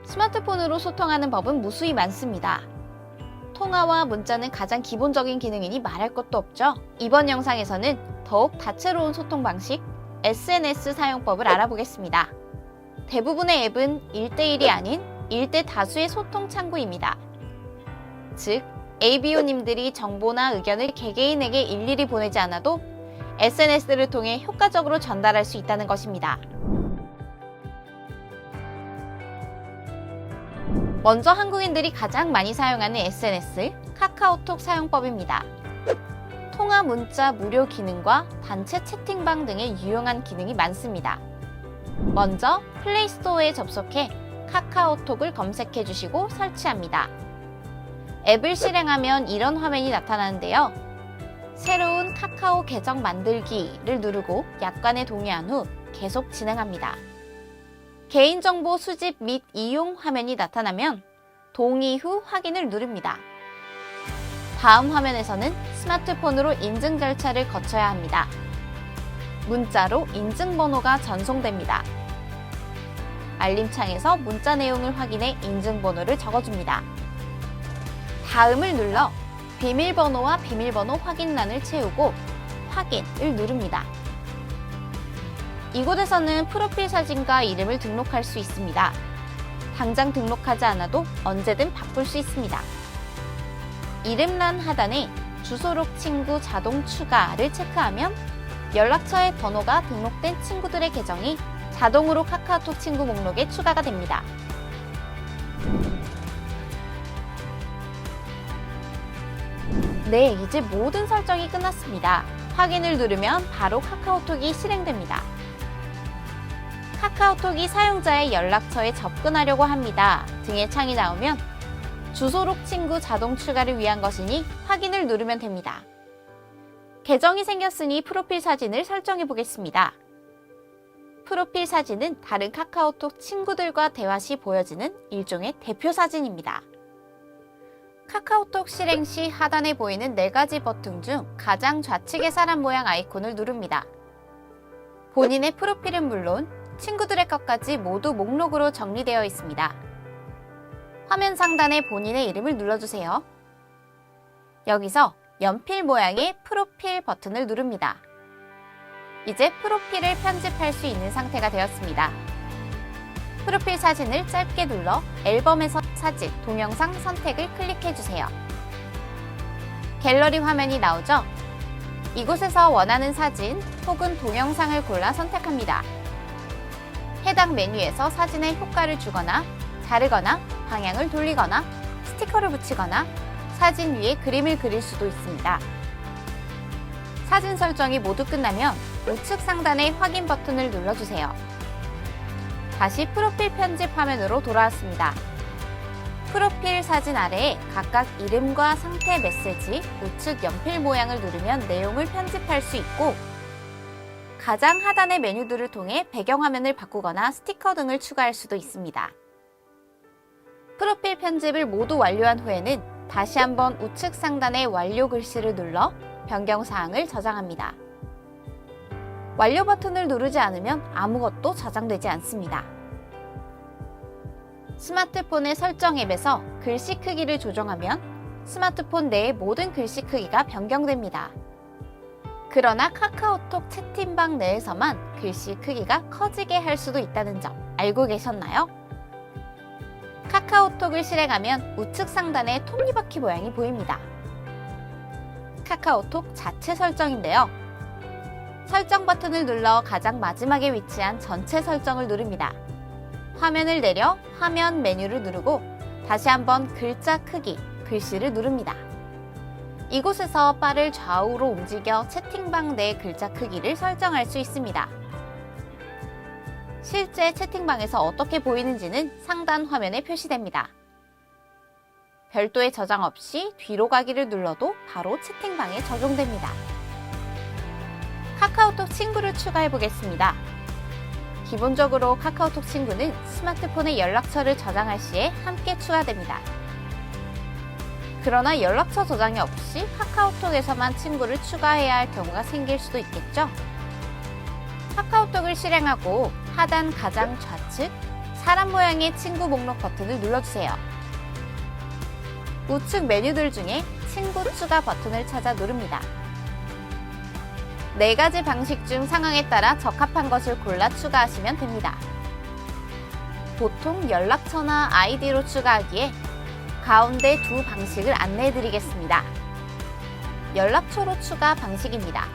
스마트폰으로 소통하는 법은 무수히 많습니다. 통화와 문자는 가장 기본적인 기능이니 말할 것도 없죠. 이번 영상에서는 더욱 다채로운 소통 방식, SNS 사용법을 알아보겠습니다. 대부분의 앱은 1대1이 아닌 1대 다수의 소통 창구입니다. 즉, ABO님들이 정보나 의견을 개개인에게 일일이 보내지 않아도 SNS를 통해 효과적으로 전달할 수 있다는 것입니다. 먼저 한국인들이 가장 많이 사용하는 SNS, 카카오톡 사용법입니다. 통화, 문자, 무료 기능과 단체 채팅방 등의 유용한 기능이 많습니다. 먼저 플레이스토어에 접속해 카카오톡을 검색해 주시고 설치합니다. 앱을 실행하면 이런 화면이 나타나는데요. 새로운 카카오 계정 만들기를 누르고 약관에 동의한 후 계속 진행합니다. 개인정보 수집 및 이용 화면이 나타나면 동의 후 확인을 누릅니다. 다음 화면에서는 스마트폰으로 인증 절차를 거쳐야 합니다. 문자로 인증번호가 전송됩니다. 알림창에서 문자 내용을 확인해 인증번호를 적어줍니다. 다음을 눌러 비밀번호와 비밀번호 확인란을 채우고 확인을 누릅니다. 이곳에서는 프로필 사진과 이름을 등록할 수 있습니다. 당장 등록하지 않아도 언제든 바꿀 수 있습니다. 이름란 하단에 주소록 친구 자동 추가를 체크하면 연락처에 번호가 등록된 친구들의 계정이 자동으로 카카오톡 친구 목록에 추가가 됩니다. 네, 이제 모든 설정이 끝났습니다. 확인을 누르면 바로 카카오톡이 실행됩니다. 카카오톡이 사용자의 연락처에 접근하려고 합니다 등의 창이 나오면 주소록 친구 자동 추가를 위한 것이니 확인을 누르면 됩니다. 계정이 생겼으니 프로필 사진을 설정해 보겠습니다. 프로필 사진은 다른 카카오톡 친구들과 대화 시 보여지는 일종의 대표 사진입니다. 카카오톡 실행 시 하단에 보이는 4가지 버튼 중 가장 좌측의 사람 모양 아이콘을 누릅니다. 본인의 프로필은 물론 친구들의 것까지 모두 목록으로 정리되어 있습니다. 화면 상단에 본인의 이름을 눌러주세요. 여기서 연필 모양의 프로필 버튼을 누릅니다. 이제 프로필을 편집할 수 있는 상태가 되었습니다. 프로필 사진을 짧게 눌러 앨범에서 사진, 동영상 선택을 클릭해주세요. 갤러리 화면이 나오죠? 이곳에서 원하는 사진 혹은 동영상을 골라 선택합니다. 해당 메뉴에서 사진에 효과를 주거나 자르거나 방향을 돌리거나 스티커를 붙이거나 사진 위에 그림을 그릴 수도 있습니다. 사진 설정이 모두 끝나면 우측 상단의 확인 버튼을 눌러주세요. 다시 프로필 편집 화면으로 돌아왔습니다. 프로필 사진 아래에 각각 이름과 상태 메시지, 우측 연필 모양을 누르면 내용을 편집할 수 있고 가장 하단의 메뉴들을 통해 배경화면을 바꾸거나 스티커 등을 추가할 수도 있습니다. 프로필 편집을 모두 완료한 후에는 다시 한번 우측 상단의 완료 글씨를 눌러 변경사항을 저장합니다. 완료 버튼을 누르지 않으면 아무것도 저장되지 않습니다. 스마트폰의 설정 앱에서 글씨 크기를 조정하면 스마트폰 내의 모든 글씨 크기가 변경됩니다. 그러나 카카오톡 채팅방 내에서만 글씨 크기가 커지게 할 수도 있다는 점 알고 계셨나요? 카카오톡을 실행하면 우측 상단에 톱니바퀴 모양이 보입니다. 카카오톡 자체 설정인데요. 설정 버튼을 눌러 가장 마지막에 위치한 전체 설정을 누릅니다. 화면을 내려 화면 메뉴를 누르고 다시 한번 글자 크기, 글씨를 누릅니다. 이곳에서 바를 좌우로 움직여 채팅방 내 글자 크기를 설정할 수 있습니다. 실제 채팅방에서 어떻게 보이는지는 상단 화면에 표시됩니다. 별도의 저장 없이 뒤로 가기를 눌러도 바로 채팅방에 적용됩니다. 카카오톡 친구를 추가해 보겠습니다. 기본적으로 카카오톡 친구는 스마트폰에 연락처를 저장할 시에 함께 추가됩니다. 그러나 연락처 저장이 없이 카카오톡에서만 친구를 추가해야 할 경우가 생길 수도 있겠죠? 카카오톡을 실행하고 하단 가장 좌측 사람 모양의 친구 목록 버튼을 눌러주세요. 우측 메뉴들 중에 친구 추가 버튼을 찾아 누릅니다. 4가지 방식 중 상황에 따라 적합한 것을 골라 추가하시면 됩니다. 보통 연락처나 아이디로 추가하기에 가운데 두 방식을 안내해 드리겠습니다. 연락처로 추가 방식입니다.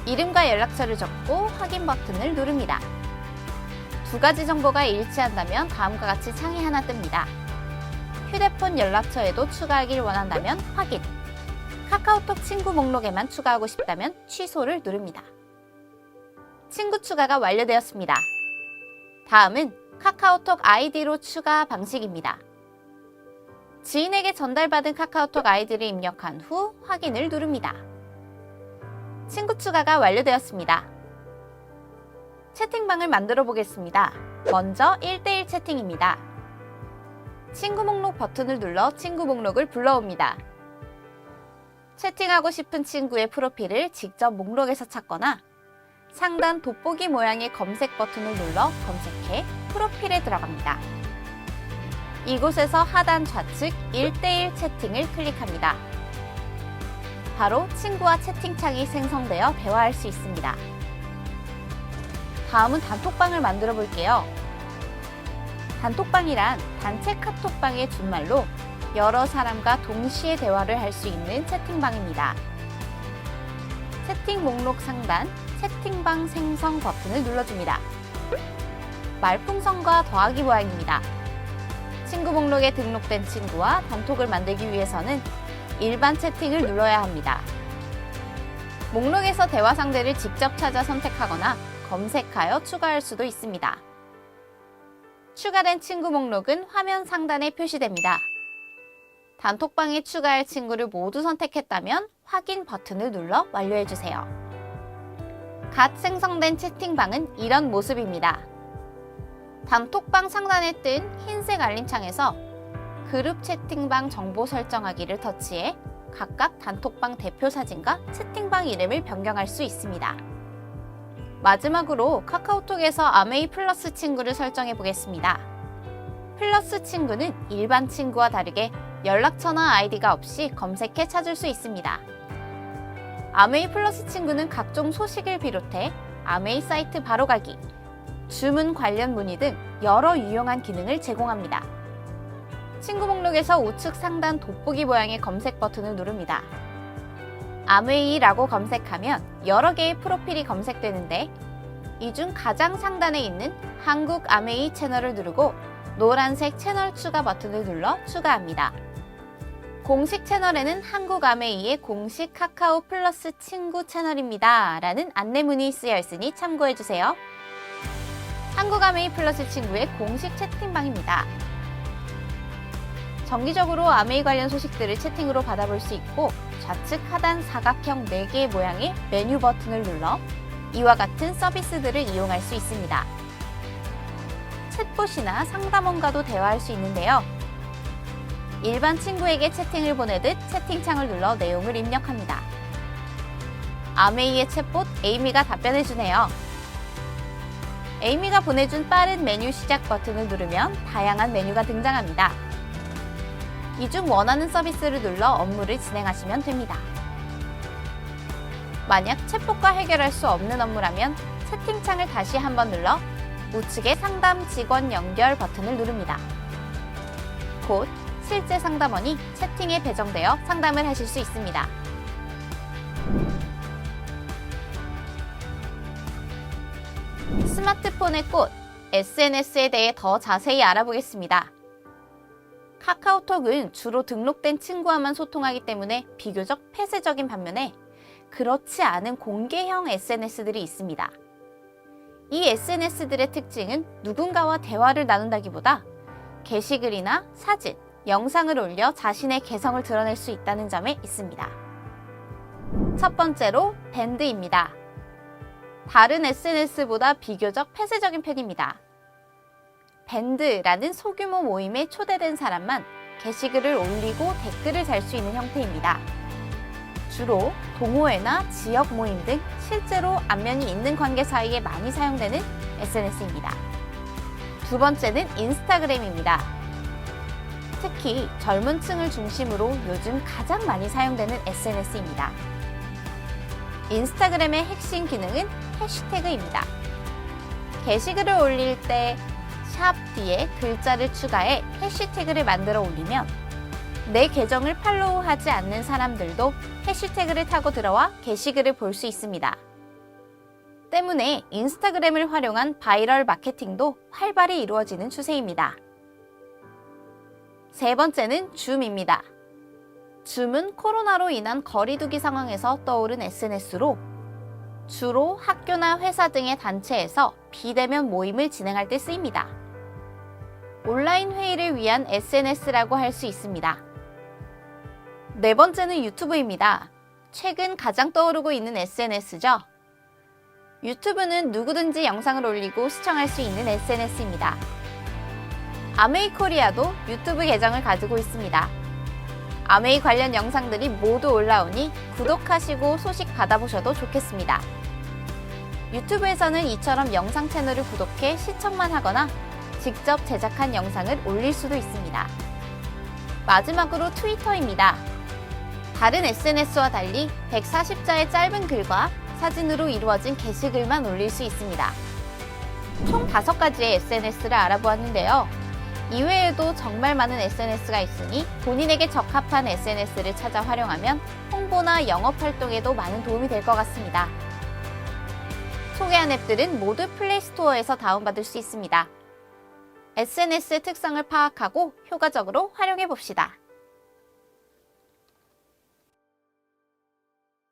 이름과 연락처를 적고 확인 버튼을 누릅니다. 2가지 정보가 일치한다면 다음과 같이 창이 하나 뜹니다. 휴대폰 연락처에도 추가하길 원한다면 확인, 카카오톡 친구 목록에만 추가하고 싶다면 취소를 누릅니다. 친구 추가가 완료되었습니다. 다음은 카카오톡 아이디로 추가 방식입니다. 지인에게 전달받은 카카오톡 아이디를 입력한 후 확인을 누릅니다. 친구 추가가 완료되었습니다. 채팅방을 만들어 보겠습니다. 먼저 1대1 채팅입니다. 친구 목록 버튼을 눌러 친구 목록을 불러옵니다. 채팅하고 싶은 친구의 프로필을 직접 목록에서 찾거나 상단 돋보기 모양의 검색 버튼을 눌러 검색해 프로필에 들어갑니다. 이곳에서 하단 좌측 1대1 채팅을 클릭합니다. 바로 친구와 채팅창이 생성되어 대화할 수 있습니다. 다음은 단톡방을 만들어 볼게요. 단톡방이란 단체 카톡방의 준말로 여러 사람과 동시에 대화를 할 수 있는 채팅방입니다. 채팅 목록 상단 채팅방 생성 버튼을 눌러줍니다. 말풍선과 더하기 모양입니다. 친구 목록에 등록된 친구와 단톡을 만들기 위해서는 일반 채팅을 눌러야 합니다. 목록에서 대화 상대를 직접 찾아 선택하거나 검색하여 추가할 수도 있습니다. 추가된 친구 목록은 화면 상단에 표시됩니다. 단톡방에 추가할 친구를 모두 선택했다면 확인 버튼을 눌러 완료해주세요. 갓 생성된 채팅방은 이런 모습입니다. 단톡방 상단에 뜬 흰색 알림창에서 그룹 채팅방 정보 설정하기를 터치해 각각 단톡방 대표 사진과 채팅방 이름을 변경할 수 있습니다. 마지막으로 카카오톡에서 아메이 플러스 친구를 설정해 보겠습니다. 플러스 친구는 일반 친구와 다르게 연락처나 아이디가 없이 검색해 찾을 수 있습니다. 아메이 플러스 친구는 각종 소식을 비롯해 아메이 사이트 바로가기, 주문 관련 문의 등 여러 유용한 기능을 제공합니다. 친구 목록에서 우측 상단 돋보기 모양의 검색 버튼을 누릅니다. 아메이라고 검색하면 여러 개의 프로필이 검색되는데 이 중 가장 상단에 있는 한국 아메이 채널을 누르고 노란색 채널 추가 버튼을 눌러 추가합니다. 공식 채널에는 한국 아메이의 공식 카카오 플러스 친구 채널입니다 라는 안내문이 쓰여 있으니 참고해주세요. 한국 아메이 플러스 친구의 공식 채팅방입니다. 정기적으로 아메이 관련 소식들을 채팅으로 받아볼 수 있고 좌측 하단 사각형 4개의 모양의 메뉴 버튼을 눌러 이와 같은 서비스들을 이용할 수 있습니다. 챗봇이나 상담원과도 대화할 수 있는데요. 일반 친구에게 채팅을 보내듯 채팅창을 눌러 내용을 입력합니다. 아메이의 챗봇 에이미가 답변해주네요. 에이미가 보내준 빠른 메뉴 시작 버튼을 누르면 다양한 메뉴가 등장합니다. 이 중 원하는 서비스를 눌러 업무를 진행하시면 됩니다. 만약 챗봇과 해결할 수 없는 업무라면 채팅창을 다시 한번 눌러 우측의 상담 직원 연결 버튼을 누릅니다. 곧 실제 상담원이 채팅에 배정되어 상담을 하실 수 있습니다. 스마트폰의 꽃, SNS에 대해 더 자세히 알아보겠습니다. 카카오톡은 주로 등록된 친구와만 소통하기 때문에 비교적 폐쇄적인 반면에 그렇지 않은 공개형 SNS들이 있습니다. 이 SNS들의 특징은 누군가와 대화를 나눈다기보다 게시글이나 사진, 영상을 올려 자신의 개성을 드러낼 수 있다는 점에 있습니다. 첫 번째로 밴드입니다. 다른 SNS보다 비교적 폐쇄적인 편입니다. 밴드라는 소규모 모임에 초대된 사람만 게시글을 올리고 댓글을 달 수 있는 형태입니다. 주로 동호회나 지역 모임 등 실제로 안면이 있는 관계 사이에 많이 사용되는 SNS입니다. 두 번째는 인스타그램입니다. 특히 젊은 층을 중심으로 요즘 가장 많이 사용되는 SNS입니다. 인스타그램의 핵심 기능은 해시태그입니다. 게시글을 올릴 때 샵 뒤에 글자를 추가해 해시태그를 만들어 올리면 내 계정을 팔로우하지 않는 사람들도 해시태그를 타고 들어와 게시글을 볼 수 있습니다. 때문에 인스타그램을 활용한 바이럴 마케팅도 활발히 이루어지는 추세입니다. 세 번째는 줌입니다. 줌은 코로나로 인한 거리두기 상황에서 떠오른 SNS로 주로 학교나 회사 등의 단체에서 비대면 모임을 진행할 때 쓰입니다. 온라인 회의를 위한 SNS라고 할 수 있습니다. 네 번째는 유튜브입니다. 최근 가장 떠오르고 있는 SNS죠. 유튜브는 누구든지 영상을 올리고 시청할 수 있는 SNS입니다. 아메이 코리아도 유튜브 계정을 가지고 있습니다. 아메이 관련 영상들이 모두 올라오니 구독하시고 소식 받아보셔도 좋겠습니다. 유튜브에서는 이처럼 영상 채널을 구독해 시청만 하거나 직접 제작한 영상을 올릴 수도 있습니다. 마지막으로 트위터입니다. 다른 SNS와 달리 140자의 짧은 글과 사진으로 이루어진 게시글만 올릴 수 있습니다. 총 5가지의 SNS를 알아보았는데요. 이외에도 정말 많은 SNS가 있으니 본인에게 적합한 SNS를 찾아 활용하면 홍보나 영업 활동에도 많은 도움이 될 것 같습니다. 소개한 앱들은 모두 플레이스토어에서 다운받을 수 있습니다. SNS의 특성을 파악하고 효과적으로 활용해 봅시다.